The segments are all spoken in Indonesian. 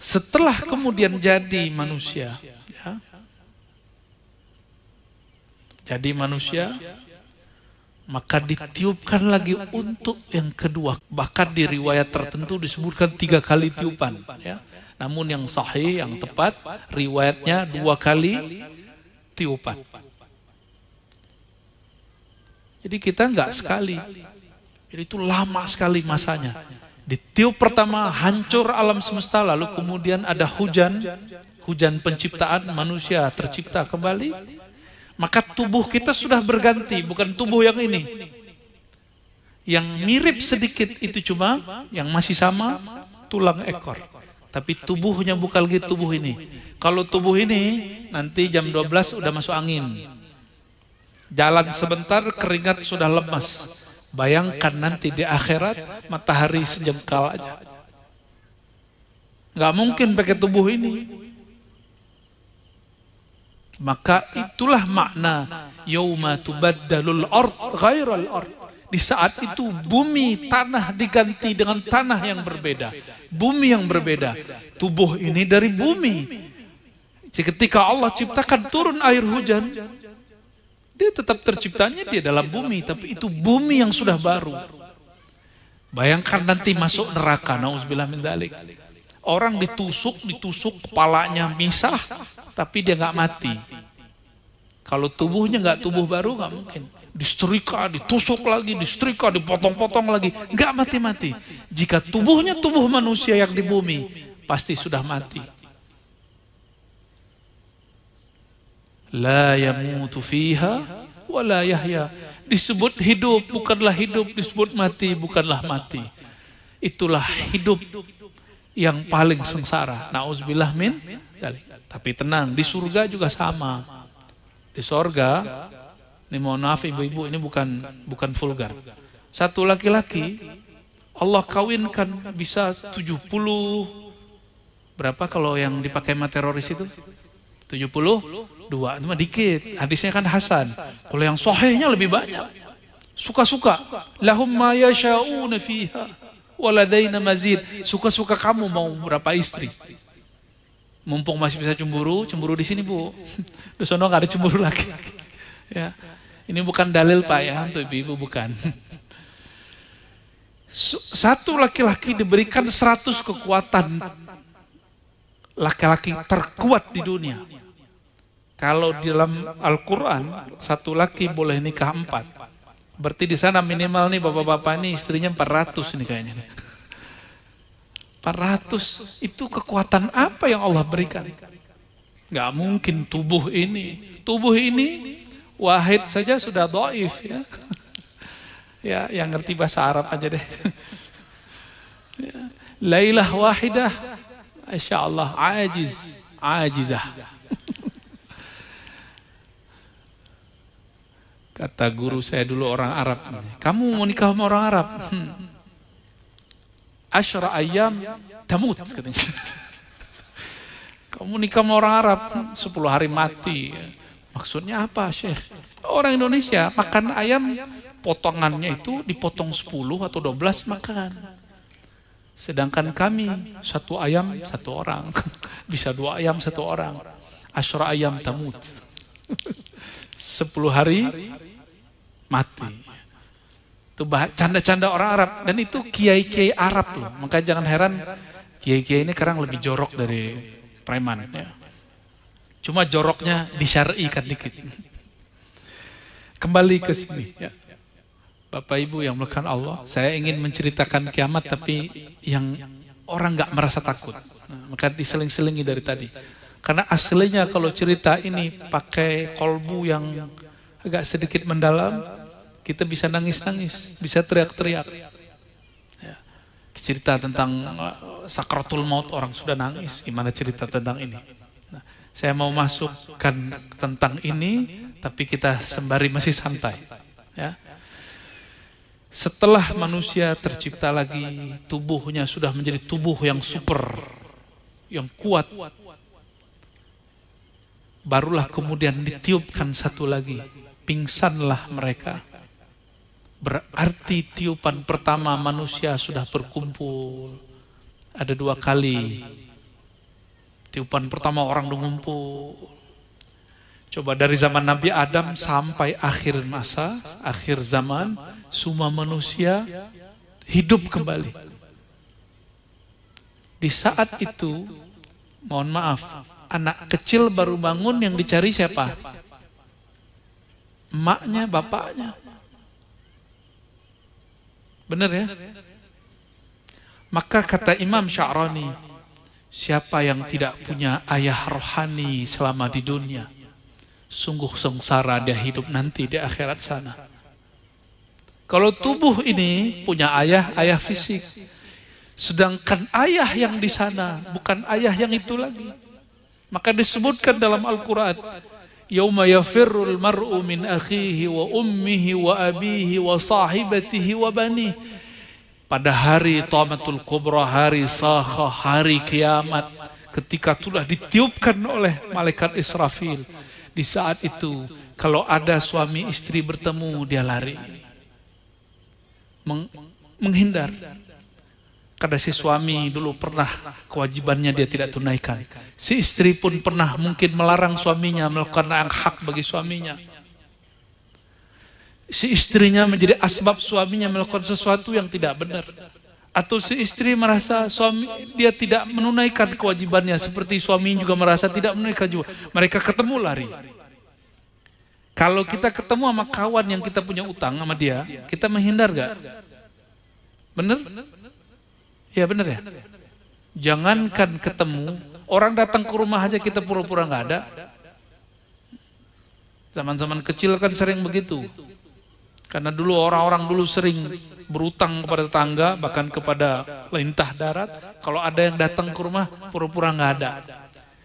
Setelah kemudian jadi manusia, ya, jadi manusia, maka ditiupkan lagi untuk yang kedua. Bahkan di riwayat tertentu disebutkan 3 kali tiupan. Ya. Namun yang sahih, yang tepat, riwayatnya 2 kali tiupan. Jadi kita enggak sekali. Jadi itu lama sekali masanya. Ditiup pertama hancur alam semesta, lalu kemudian ada hujan penciptaan, manusia tercipta kembali. Maka tubuh kita sudah berganti, bukan tubuh yang ini. Yang mirip sedikit itu cuma yang masih sama tulang ekor. Tapi tubuhnya bukan lagi tubuh ini. Kalau tubuh ini nanti jam 12 udah masuk angin. Jalan sebentar keringat sudah lemas. Bayangkan nanti di akhirat matahari sejengkal aja. Nggak mungkin pakai tubuh ini. Maka itulah makna yauma tubaddalul ard ghairal ard. Di saat itu bumi, tanah diganti dengan tanah yang berbeda. Bumi yang berbeda. Tubuh ini dari bumi. Ketika Allah ciptakan turun air hujan, dia tetap terciptanya dia dalam bumi, tapi itu bumi yang sudah baru. Bayangkan nanti masuk neraka, nauzubillah min dzalik. Orang ditusuk kepalanya misah, tapi dia nggak mati. Kalau tubuhnya nggak tubuh baru nggak mungkin. Disetrika, ditusuk lagi, disetrika, dipotong-potong lagi, nggak mati-mati. Jika tubuhnya tubuh manusia yang di bumi, pasti sudah mati. La yamutu fiha wa la yahya. Disebut hidup bukanlah hidup, disebut mati bukanlah mati. Itulah hidup yang paling sengsara. Nauzubillah min dzalik. Tapi tenang, di surga juga sama. Di surga, ini mohon maaf ibu-ibu, ini bukan vulgar. Satu laki-laki Allah kawinkan bisa 70, berapa kalau yang dipakai sama teroris itu? 72, itu mah dikit. Hadisnya kan Hasan. Kalau yang sahihnya lebih banyak. Suka-suka. Lahum ma yasha'una fiha waladaina mazid. Suka-suka kamu mau berapa istri. Mumpung masih bisa cemburu di sini Bu. Di sono nggak ada cemburu lagi. Ya. Ini bukan dalil Pak ya untuk ibu-ibu, bukan. Satu laki-laki diberikan 100 kekuatan. Laki-laki terkuat di dunia. Kalau di dalam Al-Quran, satu laki boleh nikah 4. Berarti di sana minimal nih bapak-bapak ini istrinya 400 nih kayaknya. 400 itu kekuatan apa yang Allah berikan? Gak mungkin tubuh ini. Tubuh ini wahid saja sudah dhaif ya. Ya, yang ngerti bahasa Arab aja deh. Ya. Lailah wahidah, Masya Allah, ajizah. Kata guru saya dulu orang Arab, kamu mau nikah sama orang Arab? Asyra ayyam tamut katanya. Kamu nikah sama orang Arab 10 hari mati. Maksudnya apa, Syekh? Orang Indonesia makan ayam potongannya itu dipotong 10 atau 12 makan. Sedangkan kami 1 ayam 1 orang. Bisa 2 ayam 1 orang. Asyra ayyam tamut. 10 hari mati. Itu canda-canda orang Arab, dan itu kiai-kiai Arab loh. Maka jangan heran kiai-kiai ini sekarang lebih jorok dari preman ya. Cuma joroknya disyar'ikan dikit. Kembali ke sini ya. Bapak Ibu yang melakukan Allah, saya ingin menceritakan kiamat tapi yang orang nggak merasa takut. Nah, maka diseling-selingi dari tadi. Karena aslinya kalau cerita ini pakai kolbu yang agak sedikit mendalam, kita bisa nangis-nangis, bisa teriak-teriak. Ya. Cerita tentang sakratul maut orang sudah nangis, gimana cerita tentang ini? Nah, saya mau masukkan tentang ini, tapi kita sembari masih santai. Ya. Setelah manusia tercipta lagi, tubuhnya sudah menjadi tubuh yang super, yang kuat. Barulah kemudian ditiupkan satu lagi, pingsanlah mereka. Berarti tiupan pertama manusia sudah berkumpul. Ada 2 kali Tiupan pertama orang udah ngumpul. Coba dari zaman Nabi Adam sampai akhir masa, akhir zaman, semua manusia hidup kembali. Di saat itu, mohon maaf, anak kecil baru bangun yang dicari siapa? Emaknya, bapaknya. Benar ya? Maka kata Imam Sya'rani, siapa yang tidak punya ayah rohani selama di dunia, sungguh sengsara dia hidup nanti di akhirat sana. Kalau tubuh ini punya ayah fisik, sedangkan ayah yang di sana bukan ayah yang itu lagi. Maka disebutkan dalam Al-Quran, yauma yafirrul mar'u min akhihi wa ummihi wa abihi wa sahibatihi wa banihi. Pada hari Tamatul Kubra, hari Sakha, hari kiamat, ketika sudah ditiupkan oleh malaikat Israfil, di saat itu kalau ada suami istri bertemu, dia lari, menghindar. Karena si suami dulu pernah kewajibannya dia tidak tunaikan. Si istri pun pernah mungkin melarang suaminya melakukan yang hak bagi suaminya. Si istrinya menjadi asbab suaminya melakukan sesuatu yang tidak benar. Atau si istri merasa suami dia tidak menunaikan kewajibannya, seperti suami juga merasa tidak menunaikan juga. Mereka ketemu lari. Kalau kita ketemu sama kawan yang kita punya utang sama dia, kita menghindar gak? Bener? Ya bener ya? Jangankan ketemu, orang datang ke rumah aja kita pura-pura gak ada. Zaman-zaman kecil kan sering begitu. Karena dulu orang-orang dulu sering berutang kepada tetangga, bahkan kepada lintah darat. Kalau ada yang datang ke rumah, pura-pura nggak ada.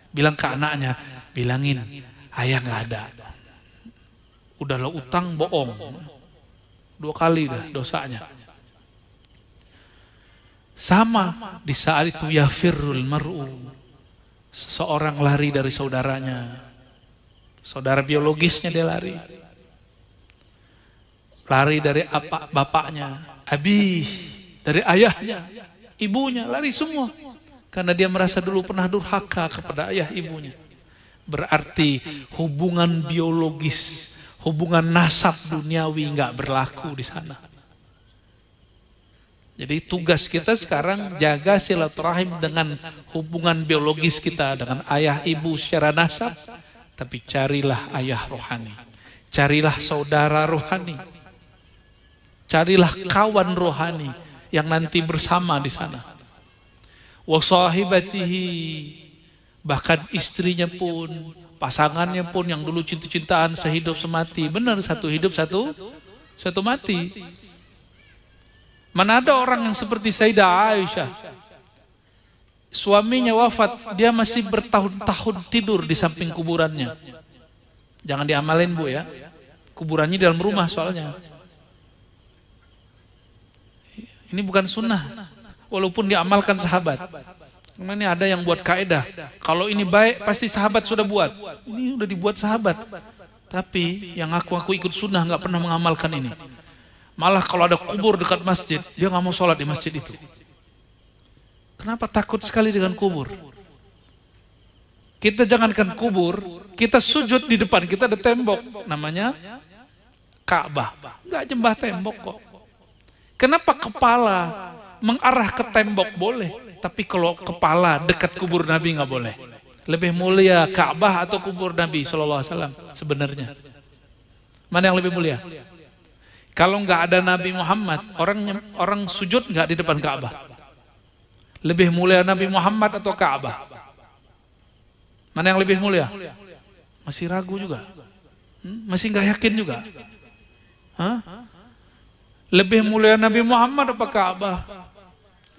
Bilang ke anaknya, bilangin, ayah nggak ada. Udahlah utang bohong. 2 kali dah dosanya. Sama di saat itu yafirrul mar'u. Seseorang lari dari saudaranya. Saudara biologisnya dia lari. Lari dari bapaknya, abi, dari ayahnya, ibunya, lari semua. Karena dia merasa dulu pernah durhaka kepada ayah ibunya. Berarti hubungan biologis, hubungan nasab duniawi nggak berlaku di sana. Jadi tugas kita sekarang jaga silaturahim dengan hubungan biologis kita dengan ayah ibu secara nasab, tapi carilah ayah rohani, carilah saudara rohani. Carilah kawan rohani yang nanti bersama di sana. Wa sahibatihi, bahkan istrinya pun, pasangannya pun yang dulu cinta-cintaan sehidup semati. Benar, satu hidup satu mati. Mana ada orang yang seperti Sayyidah Aisyah, suaminya wafat, dia masih bertahun-tahun tidur di samping kuburannya. Jangan diamalin Bu ya, kuburannya dalam rumah soalnya. Ini bukan sunnah, walaupun diamalkan sahabat. Karena ini ada yang buat kaidah, kalau ini baik pasti sahabat sudah buat. Ini udah dibuat sahabat, tapi yang aku ikut sunnah nggak pernah mengamalkan ini. Malah kalau ada kubur dekat masjid, dia nggak mau sholat di masjid itu. Kenapa? Takut sekali dengan kubur. Kita jangankan kubur, kita sujud di depan kita ada tembok, namanya Ka'bah. Nggak nyembah tembok kok. Kenapa kepala mengarah ke tembok boleh, tapi kalau kepala dekat kubur Nabi nggak boleh? Lebih mulia Ka'bah atau kubur Nabi Sallallahu Alaihi Wasallam sebenarnya? Mana yang lebih mulia? Kalau nggak ada Nabi Muhammad, orang sujud nggak di depan Ka'bah? Lebih mulia Nabi Muhammad atau Ka'bah? Mana yang lebih mulia? Masih ragu juga, masih nggak yakin juga. Hah? Lebih mulia Nabi Muhammad apa Ka'bah?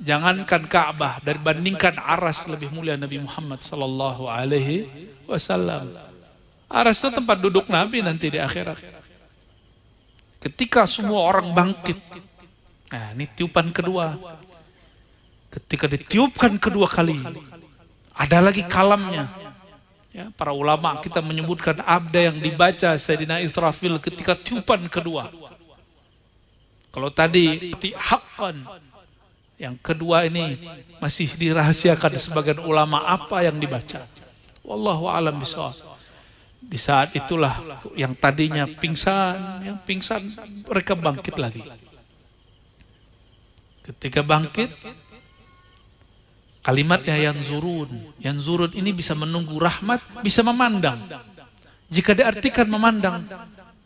Jangankan Ka'bah, dibandingkan Aras lebih mulia Nabi Muhammad Sallallahu Alaihi Wasallam. Aras itu tempat duduk Nabi nanti di akhirat. Ketika semua orang bangkit, nah ini tiupan kedua. Ketika ditiupkan kedua kali, ada lagi kalamnya. Ya, para ulama kita menyebutkan abda yang dibaca Sayyidina Israfil ketika tiupan kedua. Kalau tadi haqqan, Yang kedua ini masih dirahasiakan sebagian ulama apa yang dibaca. Wallahu a'lam bishawab. Di saat itulah yang tadinya pingsan, mereka bangkit lagi. Ketika bangkit, kalimatnya yang zurun ini bisa menunggu rahmat, bisa memandang. Jika diartikan memandang,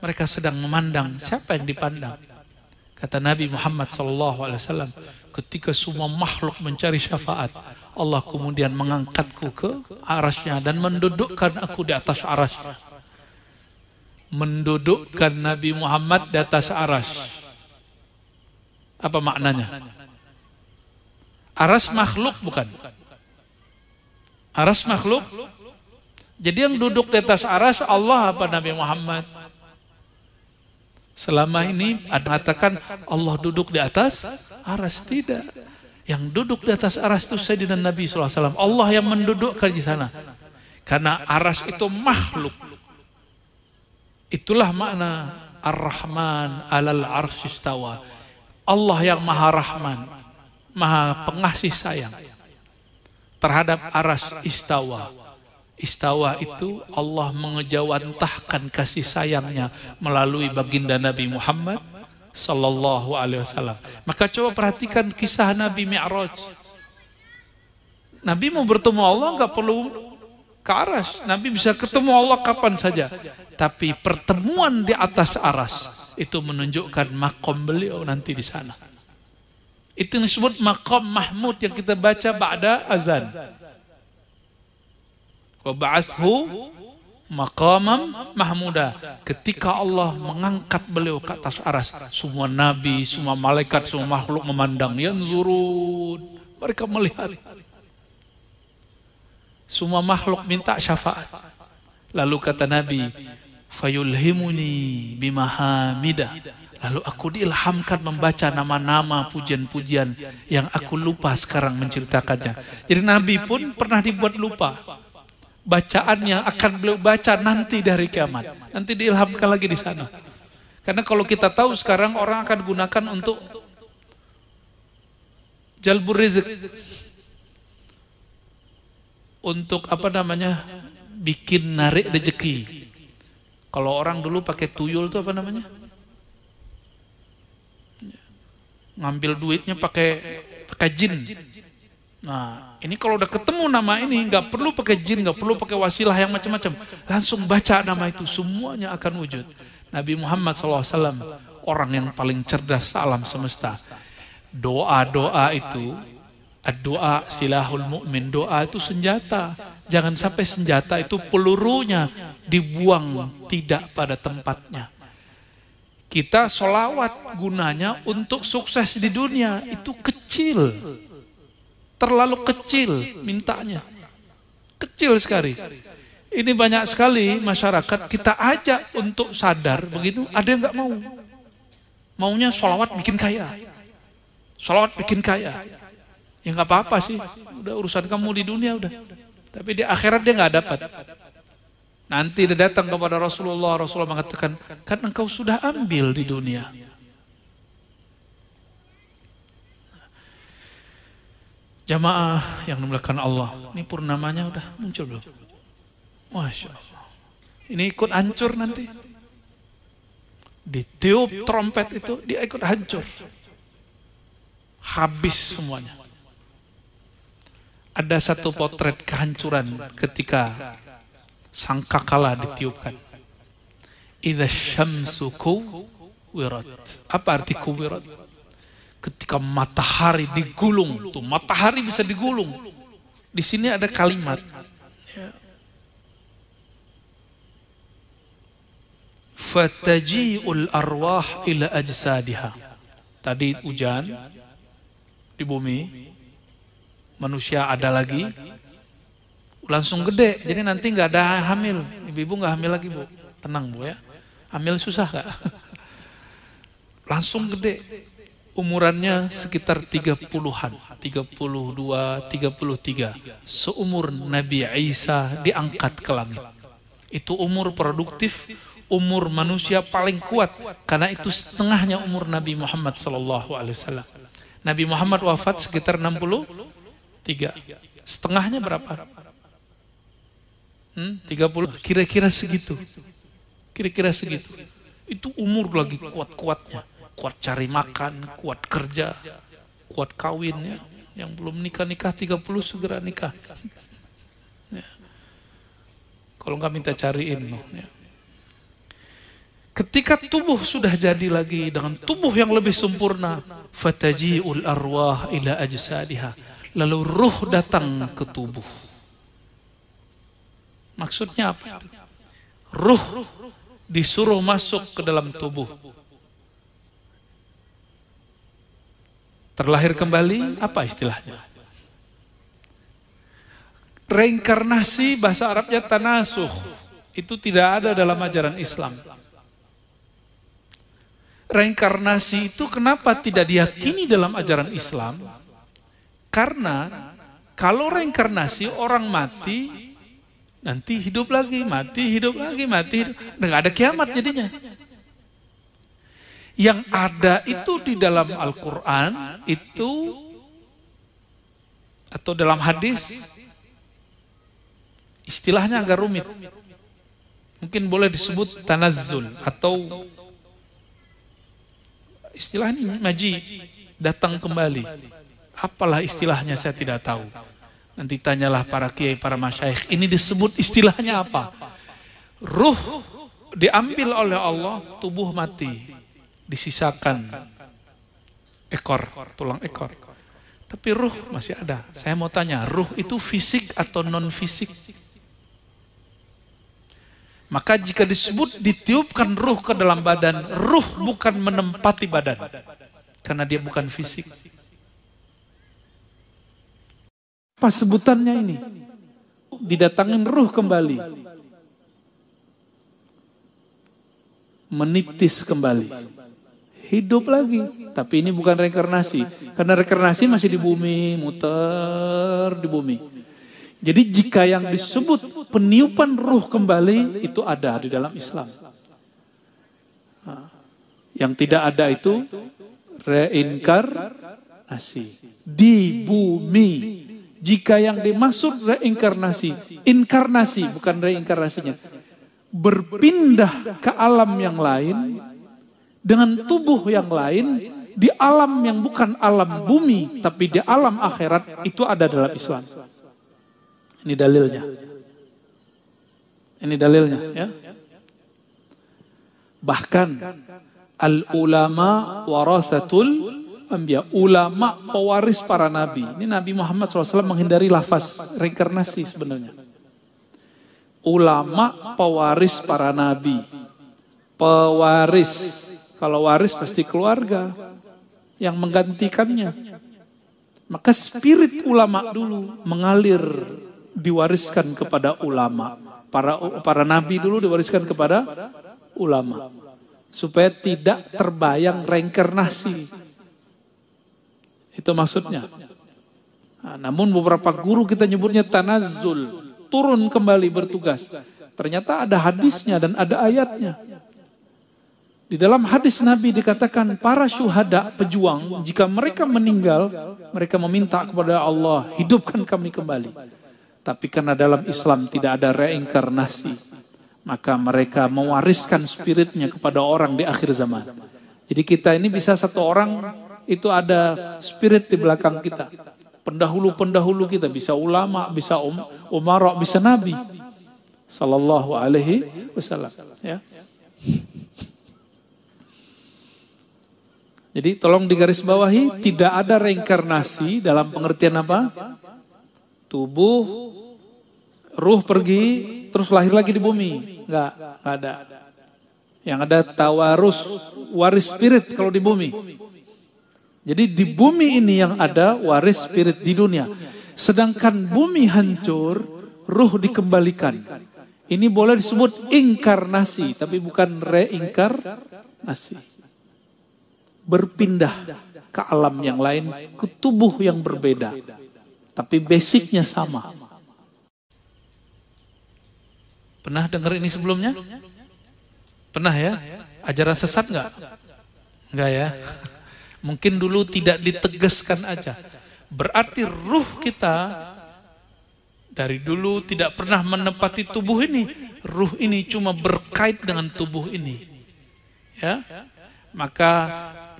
mereka sedang memandang siapa yang dipandang. Kata Nabi Muhammad SAW, ketika semua makhluk mencari syafaat, Allah kemudian mengangkatku ke arasy-Nya dan mendudukkan aku di atas arasy. Mendudukkan Nabi Muhammad di atas arasy. Apa maknanya? Arasy makhluk bukan? Arasy makhluk. Jadi yang duduk di atas arasy Allah apa Nabi Muhammad? Selama ini ada mengatakan Allah duduk di atas arasy, tidak. Yang duduk di atas arasy itu Sayyidina Nabi SAW. Allah yang mendudukkan di sana. Karena arasy itu makhluk. Itulah makna Ar-Rahman alal arsy istawa. Allah yang maha rahman, maha pengasih sayang terhadap arasy istawa. Istawa itu Allah mengejawantahkan kasih sayangnya melalui baginda Nabi Muhammad sallallahu alaihi wasallam. Maka coba perhatikan kisah Nabi Mi'raj. Nabi mau bertemu Allah nggak perlu ke arasy. Nabi bisa ketemu Allah kapan saja. Tapi pertemuan di atas arasy itu menunjukkan makom beliau nanti di sana. Itu disebut makom Mahmud yang kita baca ba'da azan. Wa ba'athu maqamam mahmuda. Ketika Allah mengangkat beliau ke atas arasy, semua nabi, semua malaikat, semua makhluk memandang, yanzurun, mereka melihat. Semua makhluk minta syafaat. Lalu kata Nabi, fayulhimuni bimahamidah. Lalu aku diilhamkan membaca nama-nama pujian-pujian yang aku lupa sekarang menceritakannya. Jadi Nabi pun pernah dibuat lupa. Bacaannya akan beliau baca nanti dari kiamat. Nanti diilhamkan lagi di sana. Karena kalau kita tahu sekarang orang akan gunakan untuk jalbur rizq. Untuk apa namanya? Bikin narik rezeki. Kalau orang dulu pakai tuyul itu apa namanya? Ngambil duitnya pakai jin. Nah, ini kalau udah ketemu nama ini, nggak perlu pakai jin, nggak perlu pakai wasilah yang macam-macam, langsung baca nama itu, semuanya akan wujud. Nabi Muhammad SAW, orang yang paling cerdas alam semesta. Doa-doa itu, doa silahul mu'min, doa itu senjata. Jangan sampai senjata itu pelurunya dibuang tidak pada tempatnya. Kita sholawat gunanya untuk sukses di dunia, itu kecil. Terlalu kecil mintanya. Kecil sekali. Ini banyak sekali masyarakat kita ajak untuk sadar begitu, ada yang nggak mau. Maunya sholawat bikin kaya. Sholawat bikin kaya. Ya nggak apa-apa sih. Udah urusan kamu di dunia udah. Tapi di akhirat dia nggak dapat. Nanti dia datang kepada Rasulullah. Rasulullah mengatakan, kan engkau sudah ambil di dunia. Jamaah yang dimuliakan Allah, ini purnamanya udah muncul belum? Masya Allah. Ini ikut hancur nanti. Ditiup trompet itu, dia ikut hancur. Habis semuanya. Ada satu potret kehancuran ketika sangkakala ditiupkan. Idza syamsu kuwirat. Apa arti kuwirat? Ketika matahari digulung, tuh matahari bisa digulung. Di sini ada kalimat. Fataji'ul arwah ila ajsadiha. Tadi hujan di bumi, manusia ada lagi, langsung gede. Jadi nanti nggak ada hamil. Ibu-ibu nggak hamil lagi, Bu. Tenang, Bu ya. Hamil susah nggak? Langsung gede. Umurannya sekitar 30-an, 32, 33. Seumur Nabi Isa diangkat ke langit. Itu umur produktif, umur manusia paling kuat. Karena itu setengahnya umur Nabi Muhammad SAW. Nabi Muhammad wafat sekitar 63. Setengahnya berapa? 30. Kira-kira segitu. Kira-kira segitu. Itu umur lagi kuat-kuatnya. Kuat cari makan, kuat kerja, kuat kawin ya. Yang belum nikah-nikah 30 segera nikah. Ya. Kalau nggak minta cariin. Ya. Ketika tubuh sudah jadi lagi dengan tubuh yang lebih sempurna, fataji'ul arwah ila ajsadiha. Lalu ruh datang ke tubuh. Maksudnya apa itu? Ruh disuruh masuk ke dalam tubuh. Terlahir kembali, apa istilahnya? Reinkarnasi bahasa Arabnya tanasuh. Itu tidak ada dalam ajaran Islam. Reinkarnasi itu kenapa tidak diyakini dalam ajaran Islam? Karena kalau reinkarnasi orang mati, nanti hidup lagi, mati, hidup lagi, mati, hidup. Nggak ada kiamat jadinya. Yang ada itu di dalam Al-Quran itu atau dalam hadis istilahnya agak rumit. Mungkin boleh disebut tanazzul atau istilah ini maji, datang kembali. Apalah istilahnya saya tidak tahu. Nanti tanyalah para kiai, para masyayikh. Ini disebut istilahnya apa? Ruh diambil oleh Allah, tubuh mati. Disisakan ekor, tulang ekor. Tapi ruh masih ada. Saya mau tanya, ruh itu fisik atau non-fisik? Maka jika disebut ditiupkan ruh ke dalam badan, ruh bukan menempati badan. Karena dia bukan fisik. Apa sebutannya ini? Didatangin ruh kembali. Menitis kembali. Hidup lagi, tapi ini bukan reinkarnasi. Karena reinkarnasi masih di bumi, muter di bumi. Jadi jika yang disebut peniupan ruh kembali, itu ada di dalam Islam. Yang tidak ada itu reinkarnasi. Di bumi. Jika yang dimaksud reinkarnasi, inkarnasi bukan reinkarnasinya. Berpindah ke alam yang lain, dengan tubuh yang lain, di alam yang bukan alam bumi, tapi di alam akhirat, itu ada dalam Islam. Ini dalilnya. Ini dalilnya. Ya. Bahkan, al-ulama warasatul anbiya. Ulama pewaris para nabi. Ini Nabi Muhammad SAW menghindari lafaz reinkarnasi sebenarnya. Ulama pewaris para nabi. Pewaris. Kalau waris pasti keluarga yang menggantikannya. Maka spirit ulama dulu mengalir, diwariskan kepada ulama. Para nabi dulu diwariskan kepada ulama. Supaya tidak terbayang reinkarnasi. Itu maksudnya. Nah, namun beberapa guru kita nyebutnya tanazzul. Turun kembali bertugas. Ternyata ada hadisnya dan ada ayatnya. Di dalam hadis Nabi dikatakan para syuhada pejuang, jika mereka meninggal, mereka meminta kepada Allah, hidupkan kami kembali. Tapi karena dalam Islam tidak ada reinkarnasi, maka mereka mewariskan spiritnya kepada orang di akhir zaman. Jadi kita ini bisa satu orang, itu ada spirit di belakang kita. Pendahulu-pendahulu kita, bisa ulama, bisa umara, bisa nabi. Sallallahu alaihi wasallam. Ya. Jadi tolong digarisbawahi, tidak ada reinkarnasi dalam pengertian apa? Tubuh, ruh pergi, terus lahir lagi di bumi. Enggak ada. Yang ada tawarus, waris spirit kalau di bumi. Jadi di bumi ini yang ada waris spirit di dunia. Sedangkan bumi hancur, ruh dikembalikan. Ini boleh disebut inkarnasi, tapi bukan reinkarnasi. Berpindah ke alam yang lain, ke tubuh yang berbeda. Tapi basicnya sama. Pernah dengar ini sebelumnya? Pernah ya? Ajaran sesat enggak? Enggak ya? Mungkin dulu tidak ditegaskan aja. Berarti ruh kita dari dulu tidak pernah menempati tubuh ini. Ruh ini cuma berkait dengan tubuh ini. Ya, maka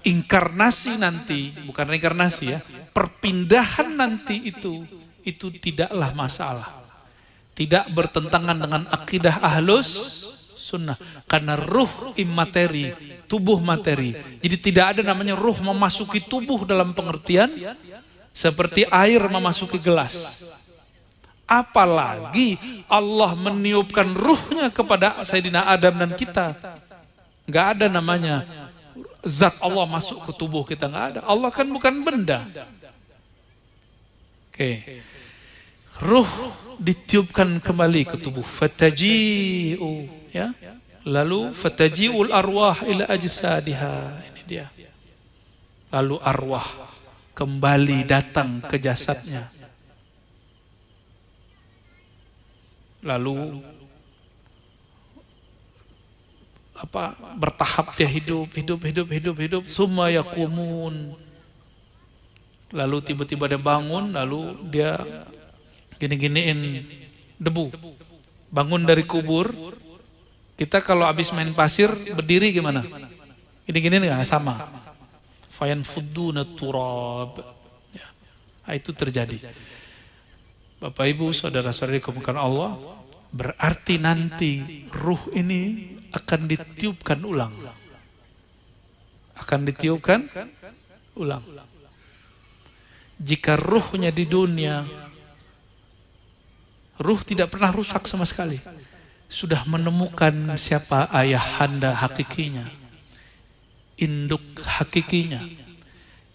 inkarnasi nanti, bukan reinkarnasi ya, perpindahan nanti itu tidaklah masalah. Tidak bertentangan dengan akidah ahlus sunnah. Karena ruh imateri, tubuh materi. Jadi tidak ada namanya ruh memasuki tubuh dalam pengertian seperti air memasuki gelas. Apalagi Allah meniupkan ruhnya kepada Sayyidina Adam dan kita. Nggak ada namanya zat Allah masuk ke tubuh kita, nggak ada. Allah kan bukan benda. Oke. Ruh ditiupkan kembali ke tubuh. Fataji'u, ya. Lalu fataji'ul arwah ila ajsadiha. Ini dia. Lalu arwah kembali datang ke jasadnya. Lalu bertahap dia hidup, summa yaqumun. Lalu tiba-tiba dia bangun, lalu dia gini-giniin debu. Bangun dari kubur. Kita kalau habis main pasir berdiri gimana? Gini-giniin nggak? Sama. Fayanfudduna turab. Ya. Nah, itu terjadi. Bapak Ibu, saudara-saudari dikasihi Allah, berarti nanti ruh ini akan ditiupkan ulang. Akan ditiupkan ulang. Jika ruhnya di dunia, ruh tidak pernah rusak sama sekali. Sudah menemukan siapa ayahanda hakikinya, induk hakikinya,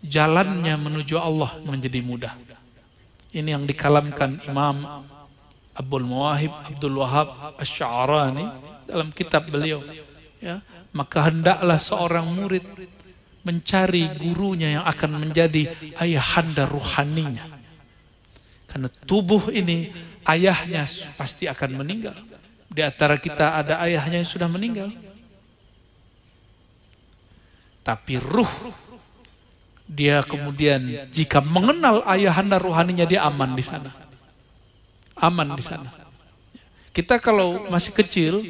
jalannya menuju Allah menjadi mudah. Ini yang dikalamkan Imam Abdul Mawahib Abdul Wahab Asy-Sya'rani dalam kitab beliau. Ya, maka hendaklah seorang murid mencari gurunya yang akan menjadi ayahanda ruhaninya. Karena tubuh ini ayahnya pasti akan meninggal. Di antara kita ada ayahnya yang sudah meninggal. Tapi ruh, dia kemudian jika mengenal ayahanda ruhaninya, dia aman di sana. Aman di sana. Kita kalau masih kecil,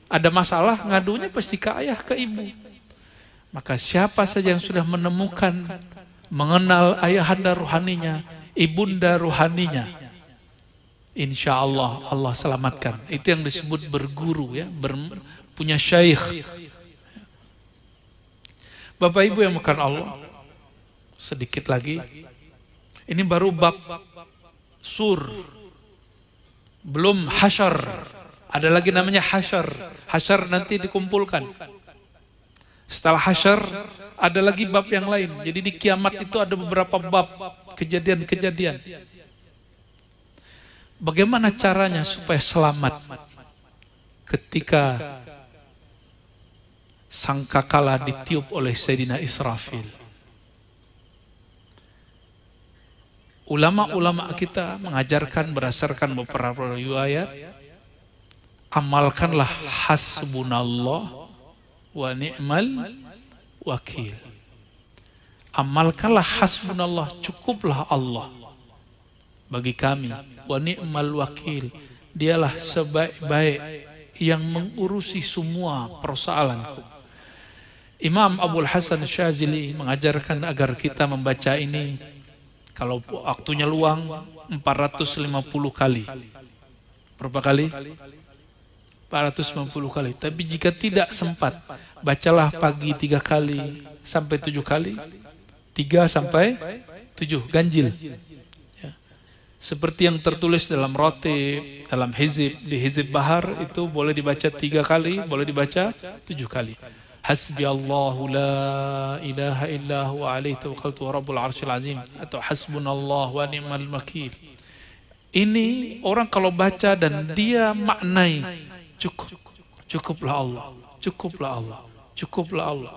ada masalah, ngadunya pasti ke ayah, ke ibu. Maka siapa saja yang sudah menemukan, mengenal ayahanda ruhaninya, ibunda ruhaninya, insya Allah Allah selamatkan. Itu yang disebut berguru, ya, punya syaikh. Bapak Ibu yang makan Allah, sedikit lagi. Ini baru bab sur, belum hasyar. Ada lagi namanya hasyar. Hasyar nanti dikumpulkan. Setelah hasyar ada lagi bab yang lain. Jadi di kiamat itu ada beberapa bab kejadian-kejadian. Bagaimana caranya supaya selamat ketika sangkakala ditiup oleh Sayyidina Israfil? Ulama-ulama kita mengajarkan berdasarkan beberapa riwayat, amalkanlah hasbunallah wa ni'mal wakil. Amalkanlah hasbunallah, cukuplah Allah bagi kami, wa ni'mal wakil, dialah sebaik-baik yang mengurusi semua persoalanku. Imam Abul Hasan Syazili mengajarkan agar kita membaca ini kalau waktunya luang 450 kali. Berapa kali? 450 kali. Tapi jika tidak sempat, bacalah pagi 3 kali sampai 7 kali. 3 sampai 7, ganjil. Ya. Seperti yang tertulis dalam roti, dalam hizib, di hizib bahar itu boleh dibaca 3 kali, boleh dibaca 7 kali. Hasbi Allahu la ilaha illa huwa alaihi tawakkaltu wa rabbul arsyil azim, atau hasbunallah wa ni'mal wakil. Ini orang kalau baca dan dia maknai, cukuplah Allah, cukuplah Allah, cukuplah Allah,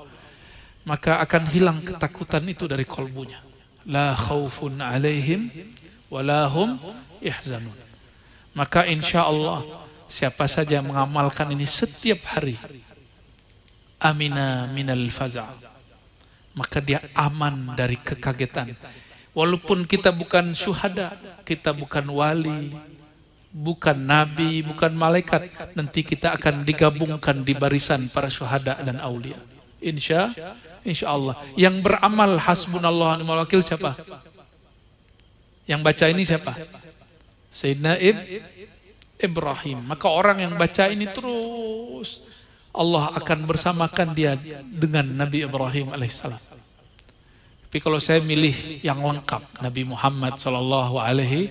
maka akan hilang ketakutan itu dari kolbunya. La khaufun alaihim wa la hum yahzanun. Maka insya Allah siapa saja mengamalkan ini setiap hari, amina minal faza', maka dia aman dari kekagetan. Walaupun kita bukan syuhada, kita bukan wali, bukan nabi, bukan malaikat, nanti kita akan digabungkan di barisan para syuhada dan aulia. Insya Allah. Yang beramal hasbunallah wa ni'mal wakil siapa? Yang baca ini siapa? Sayyidina Ibrahim. Maka orang yang baca ini terus, Allah akan bersamakan dia dengan Nabi Ibrahim alaihissalam. Tapi kalau saya milih yang lengkap, Nabi Muhammad sallallahu alaihi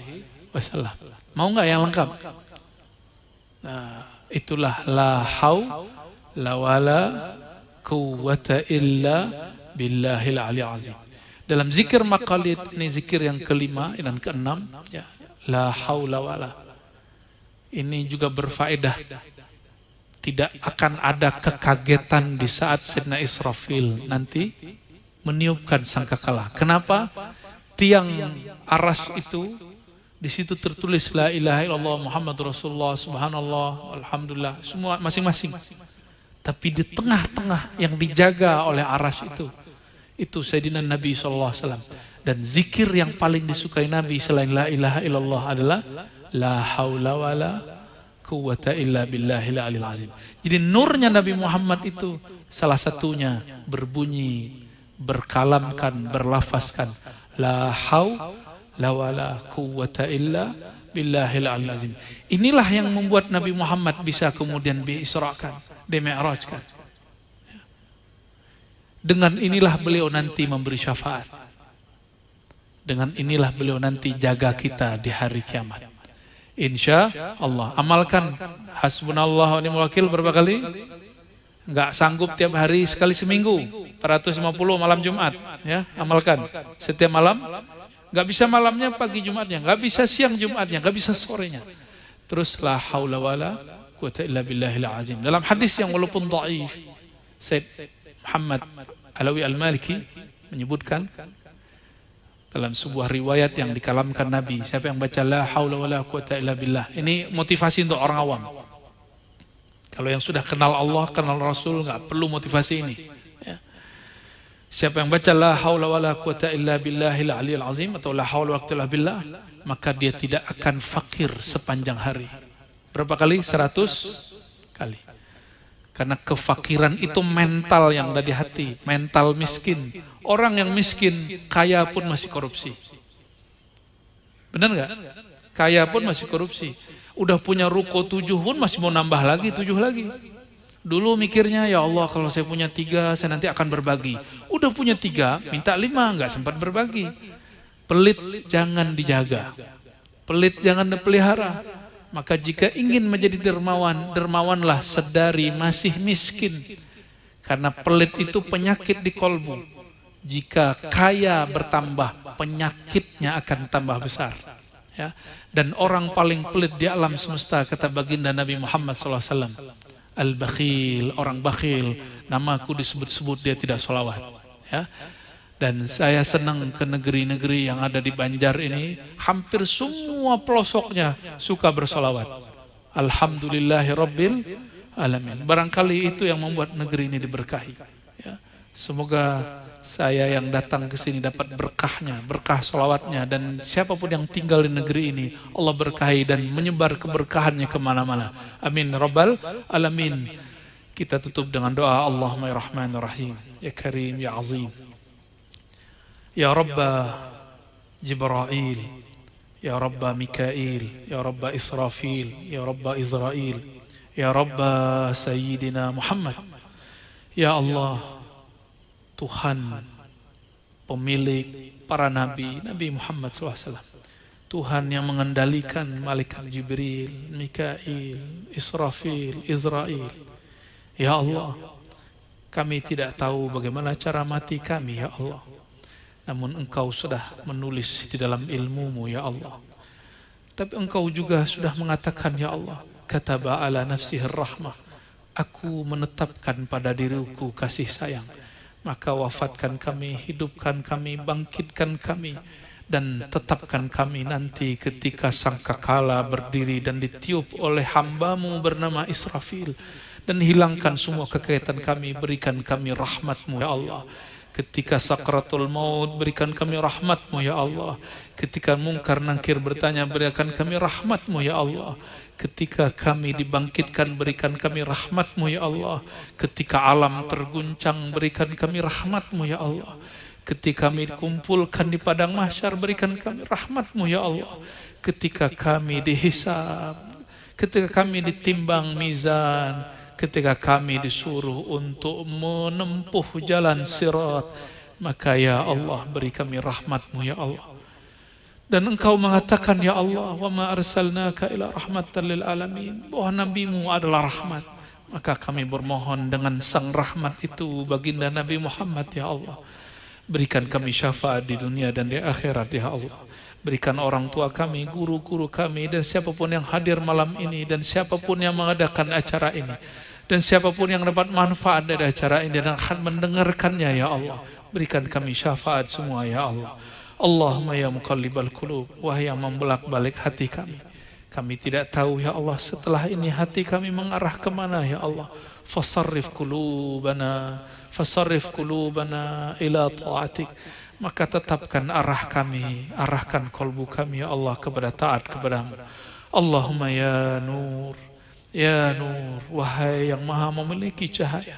wasallam. Mau nggak yang lengkap? Nah, itulah la haula wala quwwata illa billahil aliyil azim. Dalam zikir maqalid, ini zikir yang kelima dan keenam, ya, la haula wala. Ini juga berfaedah. Tidak akan ada kekagetan di saat Sayyidina Israfil nanti meniupkan sangkakala. Kenapa? Tiang aras itu, di situ tertulis la ilaha illallah Muhammad Rasulullah, subhanallah, alhamdulillah, semua masing-masing. Tapi di tengah-tengah yang dijaga oleh aras itu Sayyidina Nabi SAW. Dan zikir yang paling disukai Nabi selain la ilaha illallah adalah la haula wala quwwata illa billahil aliyil azim. Jadi nurnya Nabi Muhammad itu salah satunya berbunyi, berkalamkan, berlafazkan la haula wala quwwata illa billahil aliyil azim. Inilah yang membuat Nabi Muhammad bisa kemudian diisrakan, dimi'rajkan. Dengan inilah beliau nanti memberi syafaat. Dengan inilah beliau nanti jaga kita di hari kiamat. Insya Allah. Amalkan hasbunallah wa ni'mal wakil berapa kali? Enggak sanggup tiap hari, sekali seminggu 450 malam Jumat, ya, amalkan setiap malam. Enggak bisa malamnya, pagi Jumatnya, enggak bisa siang Jumatnya, enggak bisa sorenya. Terus la haula wala quwwata illa billahil azim. Dalam hadis yang walaupun dhaif, Said Muhammad Alawi Al-Maliki menyebutkan dalam sebuah riwayat yang dikalamkan Nabi, siapa yang baca la haula wala quwwata illa billah, ini motivasi untuk orang awam. Kalau yang sudah kenal Allah, kenal Rasul, nggak perlu motivasi ini, ya. Siapa yang baca la haula wala quwwata illa billahil aliyil azim atau la haula wala quwwata illa billah, maka dia tidak akan fakir sepanjang hari. Berapa kali? 100 kali. Karena kefakiran itu mental yang ada di hati, mental miskin. Orang yang miskin, kaya pun masih korupsi. Benar nggak? Kaya pun masih korupsi. Udah punya ruko 7 pun masih mau nambah lagi 7 lagi. Dulu mikirnya, ya Allah kalau saya punya 3, saya nanti akan berbagi. Udah punya 3, minta 5, nggak sempat berbagi. Pelit jangan dijaga. Pelit jangan dipelihara. Maka jika ingin menjadi dermawan, dermawanlah sedari masih miskin. Karena pelit itu penyakit di kolbu. Jika kaya bertambah, penyakitnya akan tambah besar. Ya. Dan orang paling pelit di alam semesta, kata baginda Nabi Muhammad SAW, Al-Bakhil, orang bakhil, namaku disebut-sebut dia tidak sholawat. Ya. Dan saya senang ke negeri-negeri yang ada di Banjar ini, hampir semua pelosoknya suka bersolawat. Alhamdulillahi Rabbil Alamin. Barangkali itu yang membuat negeri ini diberkahi. Ya. Semoga saya yang datang ke sini dapat berkahnya, berkah solawatnya, dan siapapun yang tinggal di negeri ini, Allah berkahi dan menyebar keberkahannya kemana-mana. Amin Rabbal Alamin. Kita tutup dengan doa Allahumma ya Rahman Rahim, ya Karim, ya Azim. Ya Rabba Jibril, Ya Rabba Mikail, Ya Rabba Israfil, Ya Rabba Israel, Ya Rabba Sayyidina Muhammad. Ya Allah, Tuhan pemilik para nabi, Nabi Muhammad SAW. Tuhan yang mengendalikan malaikat Jibril, Mikail, Israfil, Israel. Ya Allah, kami tidak tahu bagaimana cara mati kami, ya Allah. Namun Engkau sudah menulis di dalam ilmu-Mu, ya Allah. Tapi Engkau juga sudah mengatakan, ya Allah, kataba ala nafsihir rahmah, aku menetapkan pada diriku kasih sayang. Maka wafatkan kami, hidupkan kami, bangkitkan kami, dan tetapkan kami nanti ketika sangkakala berdiri dan ditiup oleh hamba-Mu bernama Israfil, dan hilangkan semua kekaitan kami, berikan kami rahmat-Mu, ya Allah. Ketika sakratul maut, berikan kami rahmat-Mu ya Allah. Ketika mungkar nangkir bertanya, berikan kami rahmat-Mu ya Allah. Ketika kami dibangkitkan, berikan kami rahmat-Mu ya Allah. Ketika alam terguncang, berikan kami rahmat-Mu ya Allah. Ketika kami dikumpulkan di padang mahsyar, berikan kami rahmat-Mu ya Allah. Ketika kami dihisab, ketika kami ditimbang mizan, ketika kami disuruh untuk menempuh jalan sirat, maka ya Allah, beri kami rahmat-Mu ya Allah. Dan Engkau mengatakan ya Allah, wa ma arsalnaka ila rahmatan lil alamin, bahwa nabimu adalah rahmat. Maka kami bermohon dengan sang rahmat itu baginda Nabi Muhammad ya Allah, berikan kami syafaat di dunia dan di akhirat ya Allah. Berikan orang tua kami, guru-guru kami, dan siapapun yang hadir malam ini, dan siapapun yang mengadakan acara ini, dan siapapun yang dapat manfaat dari acara ini dan akan mendengarkannya ya Allah, berikan kami syafaat semua ya Allah. Allahumma ya muqallibal qulub, wahai yang membolak-balik hati kami. Kami tidak tahu ya Allah setelah ini hati kami mengarah kemana ya Allah. Fasarrif qulubana ila ta'atik. Maka tetapkan arah kami, arahkan kolbu kami ya Allah kepada taat kepadamu. Allahumma ya nur, wahai yang maha memiliki cahaya.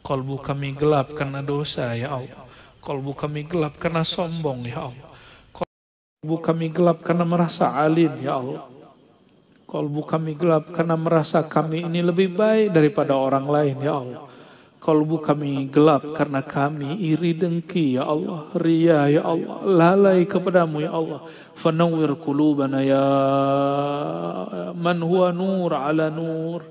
Kolbu kami gelap karena dosa ya Allah. Kolbu kami gelap karena sombong ya Allah. Kolbu kami gelap karena merasa alim ya Allah. Kolbu kami gelap karena merasa kami ini lebih baik daripada orang lain ya Allah. Kolbu kami gelap karena kami iri dengki ya Allah, ria ya Allah, lalai kepadamu ya Allah. Fanawwir qulubana ya man huwa nur ala nur.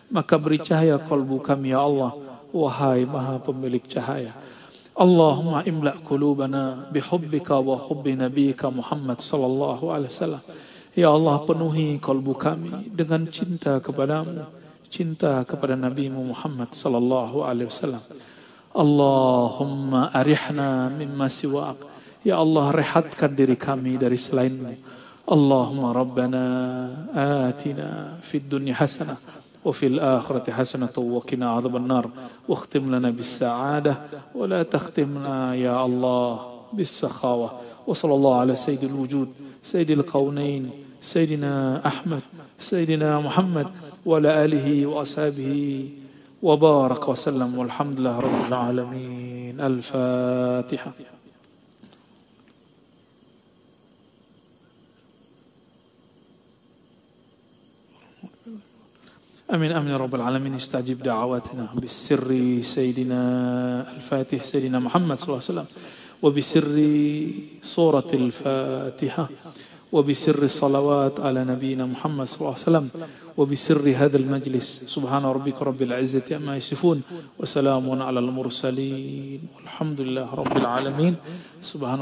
Maka beri cahaya kolbu kami ya Allah, wahai maha pemilik cahaya. Allahumma imla qulubana bihubbika wa hubbi nabiyika Muhammad sallallahu alaihi wasallam. Ya Allah, penuhi kolbu kami dengan cinta kepadamu, cinta kepada Nabi Muhammad sallallahu alaihi wasallam. Allahumma arihna mimma siwak. Ya Allah, rehatkan diri kami dari selainmu. Allahumma rabbana atina fid dunya hasanah wa fil akhirati hasanah wa qina adzaban nar wa khtim lana bis sa'adah wa la takhtimna ya Allah bis sakhawa. Wa sallallahu ala sayyidil wujud sayyidil qaunain sayyidina Ahmad sayyidina Muhammad wa ala alihi wa ashabihi wa barak wa sallam walhamdulillah rabbil alamin. Al-Fatiha. آمين آمين يا رب العالمين. استجب دعواتنا بالسر سيدنا الفاتح سيدنا محمد صلى الله عليه وسلم، وبسر سورة الفاتحة، وبسر الصلوات على نبينا محمد صلى الله عليه وسلم، وبسر هذا المجلس. سبحان ربك رب العزة عما يصفون وسلام على المرسلين والحمد لله رب العالمين. سبحان